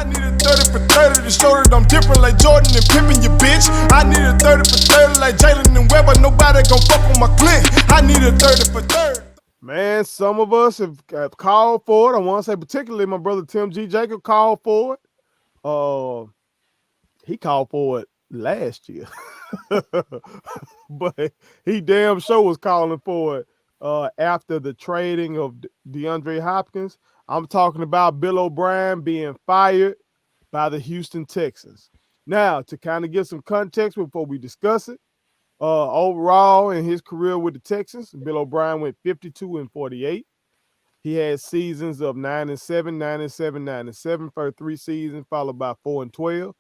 I need a 30 for 30 to show that I'm different like Jordan and Pippen, you bitch. I need a 30 for 30 like Jalen and Webber. Nobody gon' fuck on my clique. I need a 30 for 30. Man, some of us have called for it. I want to say particularly my brother Tim G. Jacob called for it. He called for it last year. But he damn sure was calling for it after the trading of DeAndre Hopkins. I'm talking about Bill O'Brien being fired by the Houston Texans. Now, to kind of get some context before we discuss it, overall in his career with the Texans, Bill O'Brien went 52-48. He had seasons of 9-7, 9-7, 9-7 for 3 seasons, followed by 4-12.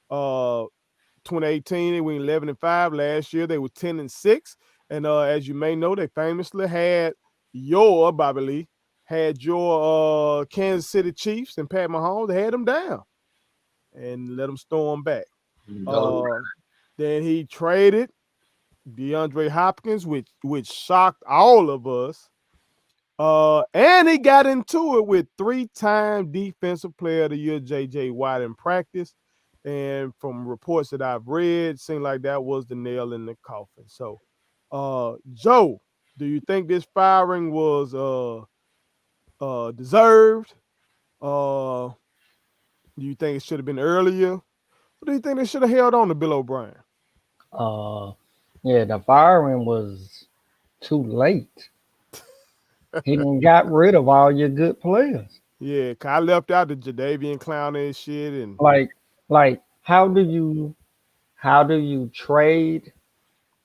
2018, they went 11-5. Last year, they were 10-6. And as you may know, they famously had your Bobby Lee, had your Kansas City Chiefs and Pat Mahomes. They had them down and let them storm back. Then he traded DeAndre Hopkins, which shocked all of us. And he got into it with 3-time Defensive Player of the Year, J.J. Watt, in practice. And from reports that I've read, seemed like that was the nail in the coffin. So, Joe, do you think this firing was deserved? Do you think it should have been earlier? Or do you think they should have held on to Bill O'Brien? Yeah, the firing was too late. He done got rid of all your good players. Yeah, cause I left out the Jadeveon Clowney and shit, and like how do you trade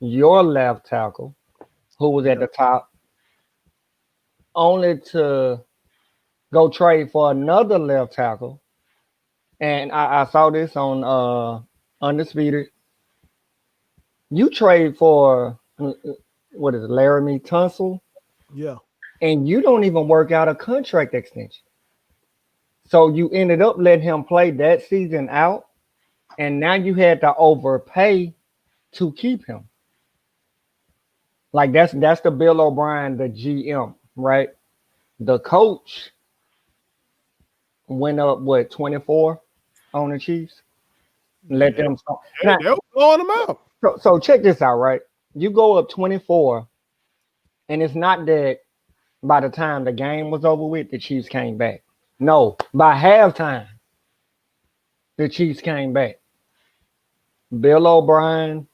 your left tackle who was at the top only to go trade for another left tackle? And I saw this on Undisputed. You trade for what is it, Laramie Tunsil? Yeah. And you don't even work out a contract extension. So you ended up letting him play that season out, and now you had to overpay to keep him. Like that's the Bill O'Brien, the GM, right? The coach went up 24 on the Chiefs. Let them start. They were blowing them out. So check this out, right? You go up 24, and it's not that by the time the game was over with, the Chiefs came back. No, by halftime, the Chiefs came back. Bill O'Brien,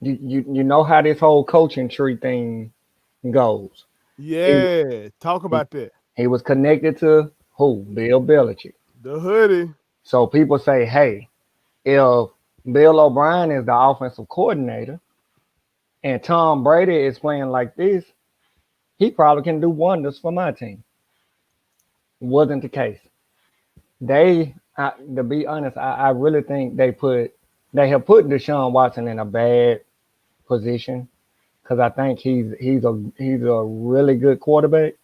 you know how this whole coaching tree thing goes. Yeah, talk about that. He was connected to who? Bill Belichick. The hoodie. So people say, hey, if Bill O'Brien is the offensive coordinator and Tom Brady is playing like this, he probably can do wonders for my team. Wasn't the case. To be honest, I really think they have put Deshaun Watson in a bad position because I think he's a really good quarterback,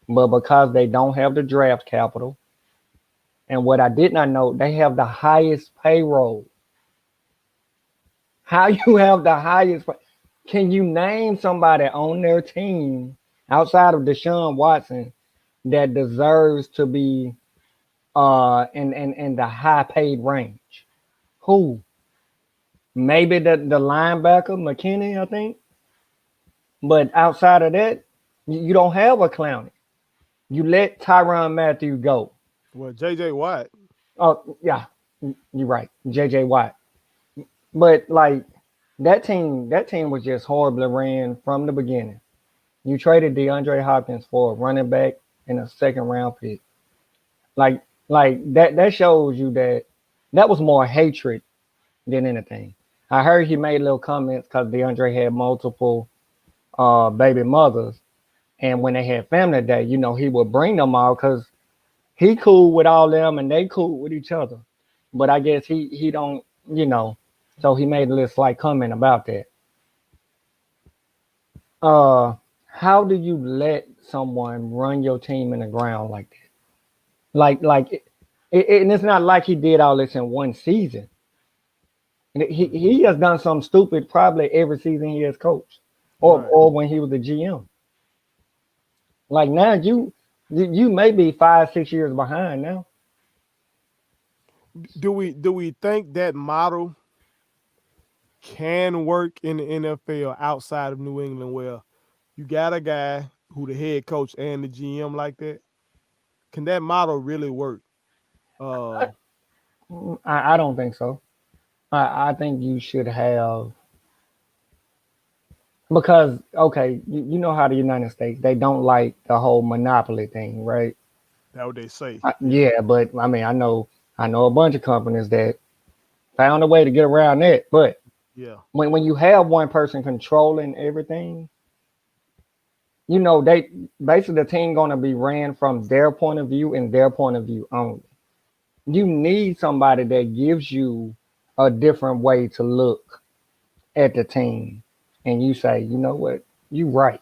but because they don't have the draft capital, and what I did not know, they have the highest payroll. How you have the highest? Can you name somebody on their team outside of Deshaun Watson that deserves to be in the high paid range? Who? Maybe the linebacker McKinney, I think. But outside of that, you don't have a Clowney. You let Tyrann Mathieu go. Well, J.J. Watt. Oh yeah, you're right, J.J. Watt. But like that team was just horribly ran from the beginning. You traded DeAndre Hopkins for a running back and a second round pick. Like that shows you that was more hatred than anything. I heard he made little comments because DeAndre had multiple baby mothers, and when they had family day, he would bring them all because he cool with all them and they cool with each other. But I guess he don't, so he made a little slight comment about that. How do you let someone run your team in the ground like that? And it's not like he did all this in one season. He has done something stupid probably every season he has coached, or when he was the GM. Like now you may be 5-6 years behind now. do we think that model can work in the NFL outside of New England, where you got a guy who the head coach and the GM like that? Can that model really work? Uh, I don't think so. I think you should have because okay, you know how the United States they don't like the whole monopoly thing, right? that what they say. Yeah, Yeah, but I mean I know a bunch of companies that found a way to get around that. But yeah. when you have one person controlling everything, they basically the team gonna be ran from their point of view and their point of view only. You need somebody that gives you a different way to look at the team, and you say, you know what, you right.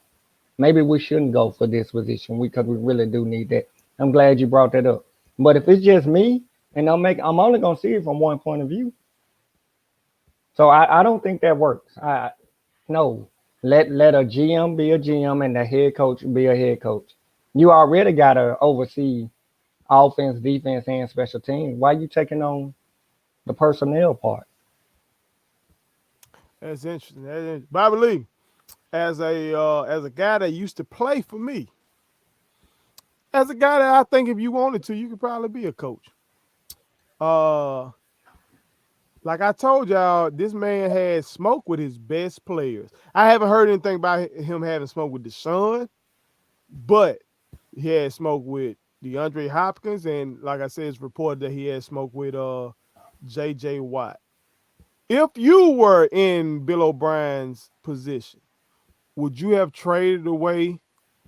Maybe we shouldn't go for this position because we really do need that. I'm glad you brought that up. But if it's just me, and I'm only gonna see it from one point of view. So I don't think that works. No. Let a GM be a GM and the head coach be a head coach. You already gotta oversee offense, defense, and special teams. Why you taking on the personnel part? That's interesting. Bobby Lee, as a guy that used to play for me, as a guy that I think if you wanted to, you could probably be a coach. Uh, like I told y'all, this man had smoke with his best players. I haven't heard anything about him having smoke with Deshaun, but he had smoke with DeAndre Hopkins, and like I said, it's reported that he had smoke with JJ Watt. If you were in Bill O'Brien's position, would you have traded away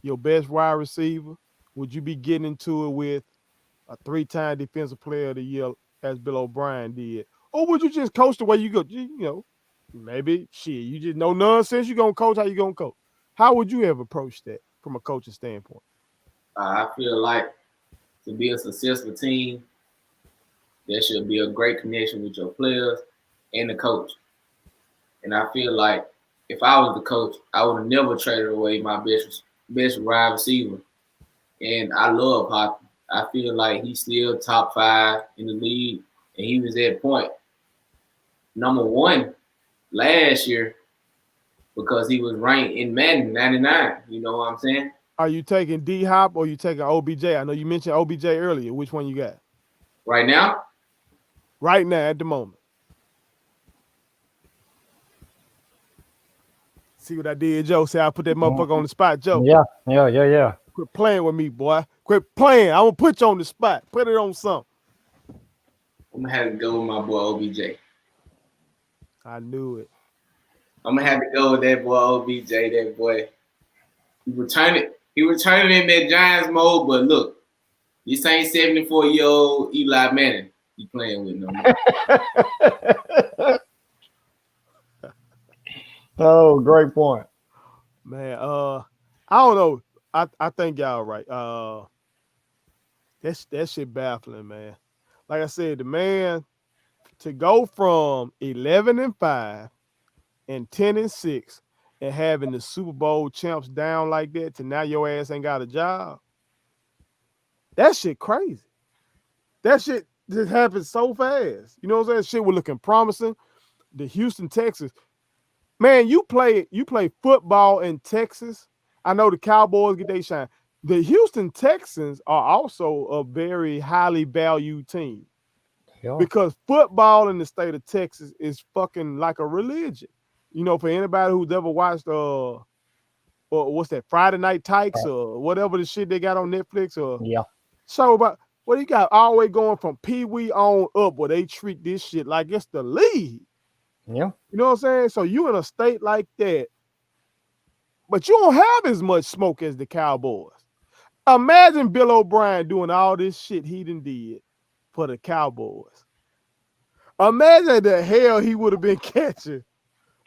your best wide receiver? Would you be getting into it with a three-time defensive player of the year as Bill O'Brien did? Or would you just coach the way you go? Maybe shit, you just no nonsense. You gonna coach how you gonna coach. How would you have approached that from a coaching standpoint? I feel like to be a successful team, there should be a great connection with your players and the coach. And I feel like if I was the coach, I would have never traded away my best wide receiver. And I love Hopkins. I feel like he's still top 5 in the league, and he was at point number 1 last year because he was ranked in Madden 99. You know what I'm saying? Are you taking D Hop or you taking OBJ? I know you mentioned OBJ earlier. Which one you got? Right now, Right now, at the moment. See what I did, Joe? Say I put that motherfucker on the spot, Joe. Yeah. Quit playing with me, boy. Quit playing. I'm gonna put you on the spot. Put it on something. I'm gonna have to go with my boy OBJ. I knew it. I'm gonna have to go with that boy OBJ. That boy, he returning in that Giants mode. But look, this ain't 74-year-old Eli Manning he playing with no more. Oh, great point. Man, I don't know. I think y'all right. That shit baffling, man. Like I said, the man to go from 11-5 and 10-6 and having the Super Bowl champs down like that to now your ass ain't got a job. That shit crazy. That shit just happened so fast. You know what I'm saying? Shit was looking promising. The Houston Texans. Man, you play football in Texas. I know the Cowboys get their shine. The Houston Texans are also a very highly valued team Yeah. because football in the state of Texas is fucking like a religion. For anybody who's ever watched or what's that, Friday Night Tykes or whatever the shit they got on Netflix or Yeah. show about what you got all the way going from Pee Wee on up where they treat this shit like it's the league. Yeah. You know what I'm saying? So you in a state like that, but you don't have as much smoke as the Cowboys. Imagine Bill O'Brien doing all this shit he done did for the Cowboys. Imagine the hell he would have been catching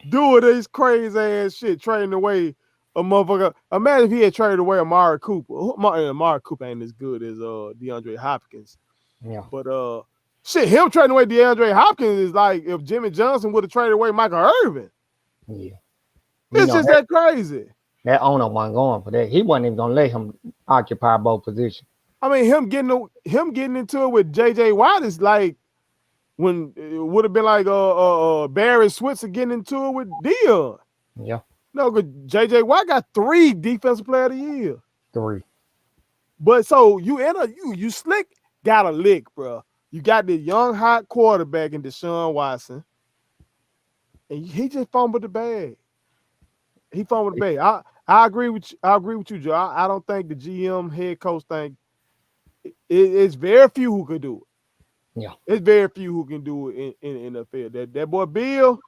doing this crazy ass shit, trading away a motherfucker. Imagine if he had traded away Amari Cooper. Amari Cooper ain't as good as DeAndre Hopkins. Yeah. But shit, him trading away DeAndre Hopkins is like if Jimmy Johnson would have traded away Michael Irvin. Yeah. It's just that crazy. That owner wasn't going for that. He wasn't even gonna let him occupy both positions. I mean, him getting into it with JJ Watt is like when it would have been like Barry Switzer getting into it with Dion. Yeah, No, good. JJ Watt got 3 defensive player of the year. 3. But so you slick got a lick, bro. You got the young hot quarterback in Deshaun Watson, and he just fumbled the bag. He fumbled the bag. I agree with you. I agree with you, Joe. I don't think the GM head coach thing. It's very few who could do it. Yeah. It's very few who can do it in the field. That boy Bill.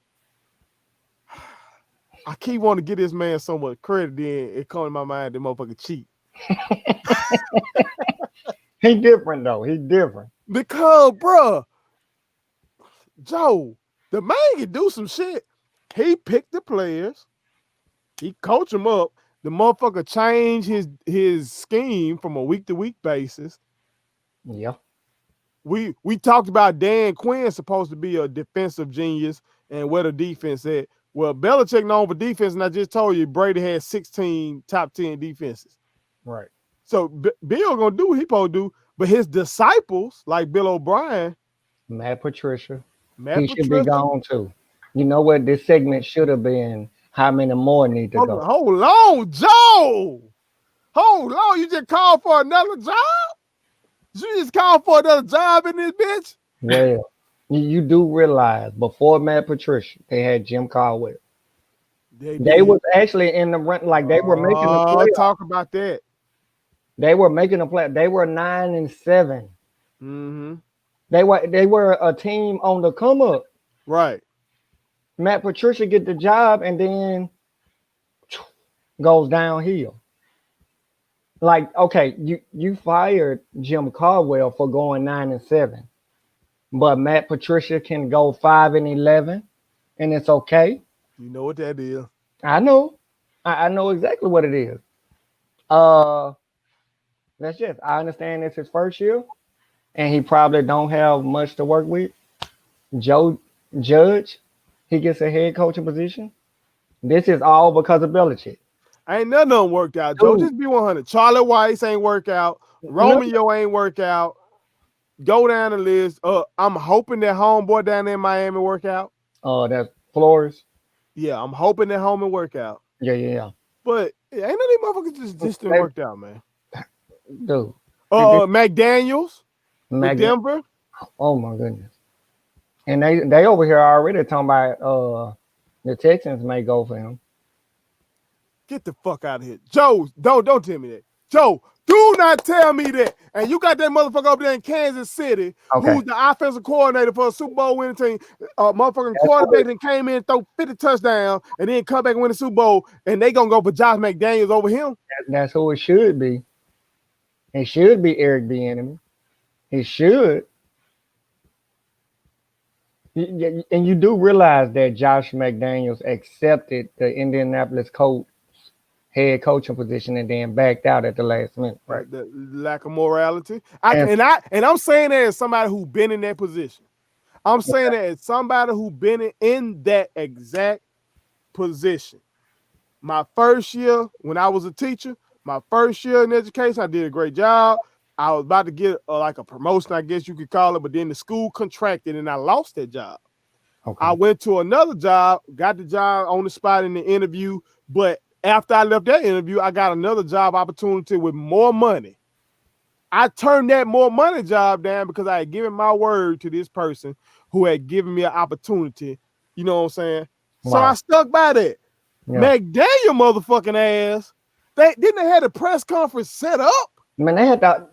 I keep wanting to give this man so much credit. Then it comes to my mind that motherfucker cheat. He different though. He different. Because, bro, Joe, the man can do some shit. He picked the players. He coached them up. The motherfucker changed his scheme from a week-to-week basis. Yeah. We talked about Dan Quinn supposed to be a defensive genius and where the defense at. Well, Belichick known for defense, and I just told you Brady had 16 top 10 defenses. Right. So Bill gonna do what he supposed to do, but his disciples, like Bill O'Brien, Matt Patricia, Matt should be gone too. You know what? This segment should have been how many more need to go. Hold on, Joe. Hold on. You just called for another job? You just called for another job in this bitch? Well, you do realize before Matt Patricia, they had Jim Caldwell. They was actually in the run, like they were making a play. Talk about that. They were making a play. They were 9-7. Mm-hmm. They were a team on the come up. Right. Matt Patricia get the job and then goes downhill. Like, okay, you fired Jim Caldwell for going 9-7, but Matt Patricia can go 5-11, and it's okay. You know what that is. I know. I know exactly what it is. That's just, I understand it's his first year, and he probably don't have much to work with. Joe Judge, he gets a head coaching position. This is all because of Belichick. Ain't none of them worked out. Joe, just be 100. Charlie Weiss ain't work out. Romeo ain't work out. Go down the list. I'm hoping that homeboy down there in Miami work out. That's Flores. Yeah, I'm hoping that home and work out. Yeah. But ain't none of these motherfuckers just didn't work out, man. Dude. McDaniels, Denver. Oh my goodness. And they over here already talking about the Texans may go for him. Get the fuck out of here. Joe, don't tell me that. Joe, do not tell me that. And you got that motherfucker up there in Kansas City, who's the offensive coordinator for a Super Bowl winning team. Motherfucking quarterback that came in, throw 50 touchdowns, and then come back and win the Super Bowl, and they gonna go for Josh McDaniels over him. That's who it should be. It should be Eric Bieniemy. It should. And you do realize that Josh McDaniels accepted the Indianapolis Colts head coaching position and then backed out at the last minute, right? The lack of morality. I'm saying that as somebody who's been in that position. I'm saying that as somebody who's been in that exact position. My first year when I was a teacher, my first year in education, I did a great job. I was about to get like a promotion, I guess you could call it, but then the school contracted and I lost that job. Okay. I went to another job, got the job on the spot in the interview, but after I left that interview, I got another job opportunity with more money. I turned that more money job down because I had given my word to this person who had given me an opportunity. You know what I'm saying? Wow. So I stuck by that. Yeah. McDaniel motherfucking ass. They have the press conference set up. Man, they had that.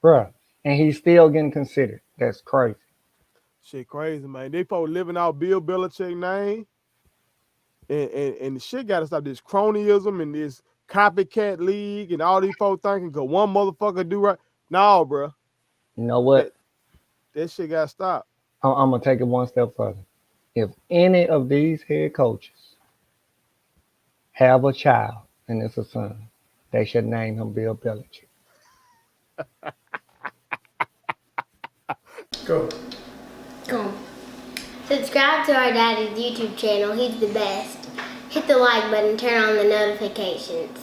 Bruh. And he's still getting considered. That's crazy. Shit crazy, man. They folks living out Bill Belichick name. And the shit got to stop this cronyism and this copycat league and all these folks thinking because one motherfucker do right. No, bro. You know what? That shit got to stop. I'm going to take it one step further. If any of these head coaches have a child and it's a son, they should name him Bill Belichick. Go. Subscribe to our daddy's YouTube channel. He's the best. Hit the like button, turn on the notifications.